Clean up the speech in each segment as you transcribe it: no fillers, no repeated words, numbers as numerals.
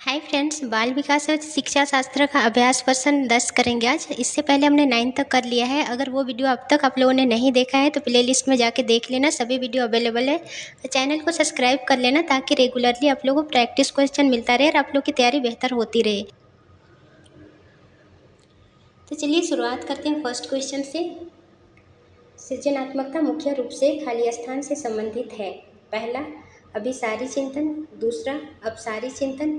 Hi friends, बाल विकास और शिक्षा शास्त्र का अभ्यास प्रश्न 10 करेंगे आज। इससे पहले हमने 9 तक कर लिया है। अगर वो वीडियो अब तक आप लोगों ने नहीं देखा है तो प्लेलिस्ट में जाके देख लेना, सभी वीडियो अवेलेबल है। चैनल को सब्सक्राइब कर लेना ताकि रेगुलरली आप लोगों को प्रैक्टिस क्वेश्चन मिलता रहे और आप लोग की तैयारी बेहतर होती रहे। तो चलिए शुरुआत करते हैं फर्स्ट क्वेश्चन से। सृजनात्मकता मुख्य रूप से खाली स्थान से संबंधित है। पहला अभिसारी चिंतन, दूसरा अपसारी चिंतन,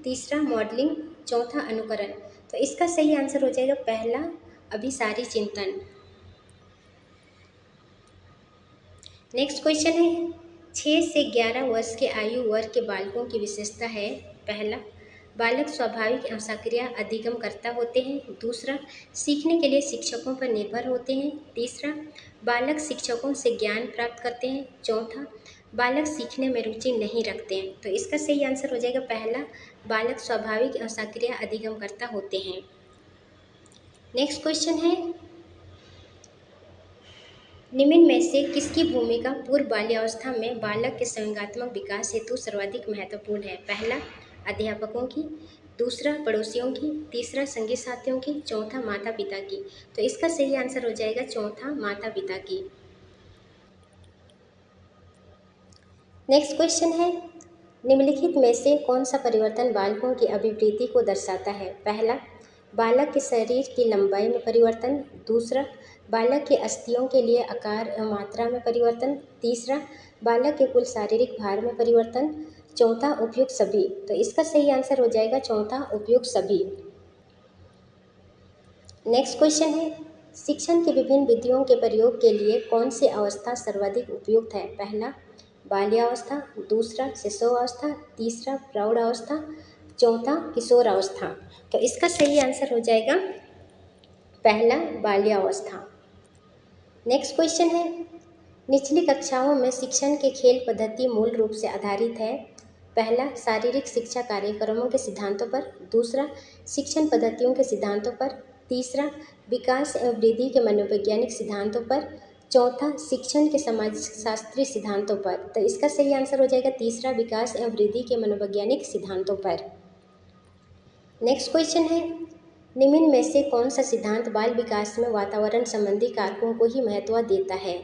तीसरा मॉडलिंग, चौथा अनुकरण। तो इसका सही आंसर हो जाएगा पहला अभिसारी चिंतन। नेक्स्ट क्वेश्चन है 6 से 11 वर्ष के आयु वर्ग के बालकों की विशेषता है। पहला बालक स्वाभाविक सक्रिया अधिगम करता होते हैं। दूसरा सीखने के लिए शिक्षकों पर निर्भर होते हैं। तीसरा बालक शिक्षकों से ज्ञान प्राप्त करते हैं। चौथा बालक सीखने में रुचि नहीं रखते हैं। तो इसका सही आंसर हो जाएगा पहला बालक स्वाभाविक सक्रिया अधिगम करता होते हैं। नेक्स्ट क्वेश्चन है निम्न में से किसकी भूमिका पूर्व बाल्यावस्था में बालक के संवेगात्मक विकास हेतु सर्वाधिक महत्वपूर्ण है। पहला अध्यापकों की, दूसरा पड़ोसियों की, तीसरा संगी साथियों की, चौथा माता पिता की। तो इसका सही आंसर हो जाएगा चौथा माता पिता की। नेक्स्ट क्वेश्चन है निम्नलिखित में से कौन सा परिवर्तन बालकों की अभिवृद्धि को दर्शाता है। पहला बालक के शरीर की लंबाई में परिवर्तन, दूसरा बालक के अस्थियों के लिए आकार एवं मात्रा में परिवर्तन, तीसरा बालक के कुल शारीरिक भार में परिवर्तन, चौथा उपयुक्त सभी। तो इसका सही आंसर हो जाएगा चौथा उपयुक्त सभी। नेक्स्ट क्वेश्चन है शिक्षण की विभिन्न विधियों के प्रयोग के लिए कौन सी अवस्था सर्वाधिक उपयुक्त है। पहला बाल्यावस्था, दूसरा शिशुअवस्था, तीसरा प्रौढ़ावस्था, चौथा किशोरावस्था। तो इसका सही आंसर हो जाएगा पहला बाल्यावस्था। नेक्स्ट क्वेश्चन है निचली कक्षाओं में शिक्षण के खेल पद्धति मूल रूप से आधारित है। पहला शारीरिक शिक्षा कार्यक्रमों के सिद्धांतों पर, दूसरा शिक्षण पद्धतियों के सिद्धांतों पर, तीसरा विकास एवं वृद्धि के मनोवैज्ञानिक सिद्धांतों पर, चौथा शिक्षण के समाजशास्त्रीय सिद्धांतों पर। तो इसका सही आंसर हो जाएगा तीसरा विकास एवं वृद्धि के मनोवैज्ञानिक सिद्धांतों पर। नेक्स्ट क्वेश्चन है निम्न में से कौन सा सिद्धांत बाल विकास में वातावरण संबंधी कारकों को ही महत्व देता है।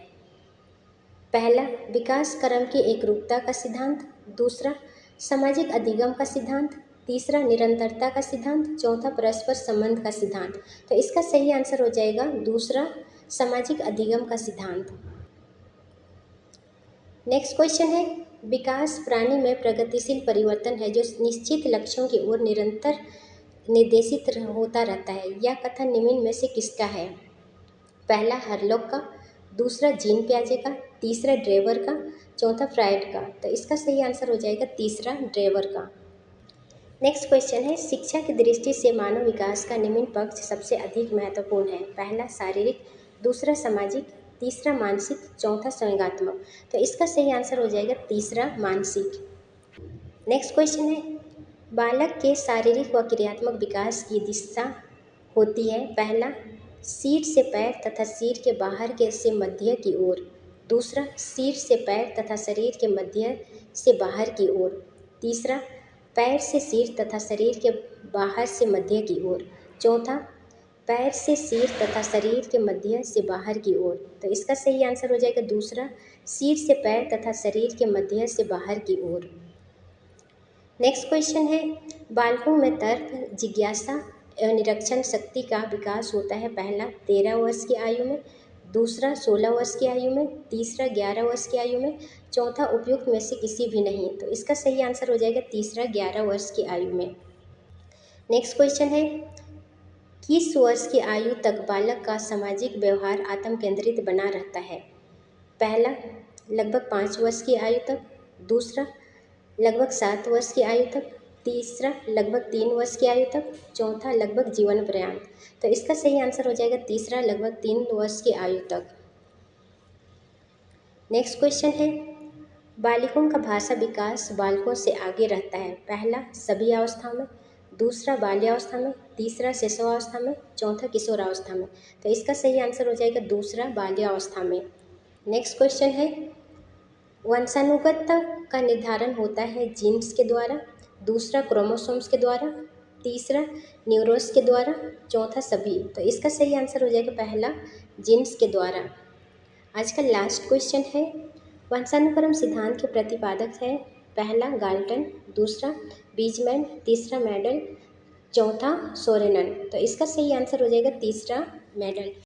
पहला विकास क्रम की एकरूपता का सिद्धांत, दूसरा सामाजिक अधिगम का सिद्धांत, तीसरा निरंतरता का सिद्धांत, चौथा परस्पर संबंध का सिद्धांत। तो इसका सही आंसर हो जाएगा दूसरा सामाजिक अधिगम का सिद्धांत। नेक्स्ट क्वेश्चन है विकास प्राणी में प्रगतिशील परिवर्तन है जो निश्चित लक्ष्यों की ओर निरंतर निर्देशित होता रहता है। यह कथन निम्न में से किसका है। पहला हरलॉक का, दूसरा जीन पियाजे का, तीसरा ड्रेवर का, चौथा फ्राइड का। तो इसका सही आंसर हो जाएगा तीसरा ड्रेवर का। नेक्स्ट क्वेश्चन है शिक्षा की दृष्टि से मानव विकास का निम्न पक्ष सबसे अधिक महत्वपूर्ण है। पहला शारीरिक, दूसरा सामाजिक, तीसरा मानसिक, चौथा संवेगात्मक। तो इसका सही आंसर हो जाएगा तीसरा मानसिक। नेक्स्ट क्वेश्चन है बालक के शारीरिक व क्रियात्मक विकास की दिशा होती है। पहला सिर से पैर तथा सिर के बाहर के से मध्य की ओर, दूसरा सिर से पैर तथा शरीर के मध्य से बाहर की ओर, तीसरा पैर से सिर तथा शरीर के बाहर से मध्य की ओर, चौथा पैर से सिर तथा शरीर के मध्य से बाहर की ओर। तो इसका सही आंसर हो जाएगा दूसरा सिर से पैर तथा शरीर के मध्य से बाहर की ओर। नेक्स्ट क्वेश्चन है बालकों में तर्क, जिज्ञासा एवं निरीक्षण शक्ति का विकास होता है। पहला 13 वर्ष की आयु में, दूसरा 16 वर्ष की आयु में, तीसरा 11 वर्ष की आयु में, चौथा उपयुक्त में से किसी भी नहीं। तो इसका सही आंसर हो जाएगा तीसरा 11 वर्ष की आयु में। नेक्स्ट क्वेश्चन है किस वर्ष की आयु तक बालक का सामाजिक व्यवहार आत्म केंद्रित बना रहता है। पहला लगभग 5 वर्ष की आयु तक, दूसरा लगभग 7 वर्ष की आयु तक, तीसरा लगभग 3 वर्ष की आयु तक, चौथा लगभग जीवन पर्यंत। तो इसका सही आंसर हो जाएगा तीसरा लगभग 3 वर्ष की आयु तक। नेक्स्ट क्वेश्चन है बालिकों का भाषा विकास बालकों से आगे रहता है। पहला सभी अवस्थाओं में, दूसरा बाल्यावस्था में, तीसरा शिशुअवस्था में, चौथा किशोरावस्था में। तो इसका सही आंसर हो जाएगा दूसरा बाल्यावस्था में। नेक्स्ट क्वेश्चन है वंशानुगत का निर्धारण होता है जीन्स के द्वारा, दूसरा क्रोमोसोम्स के द्वारा, तीसरा न्यूरॉन्स के द्वारा, चौथा सभी। तो इसका सही आंसर हो जाएगा पहला, जीन्स के द्वारा। आज का लास्ट क्वेश्चन है, वंशानुक्रम सिद्धांत के प्रतिपादक है पहला गाल्टन, दूसरा बीजमैन, तीसरा मेंडल, चौथा सोरेनन। तो इसका सही आंसर हो जाएगा तीसरा मेंडल।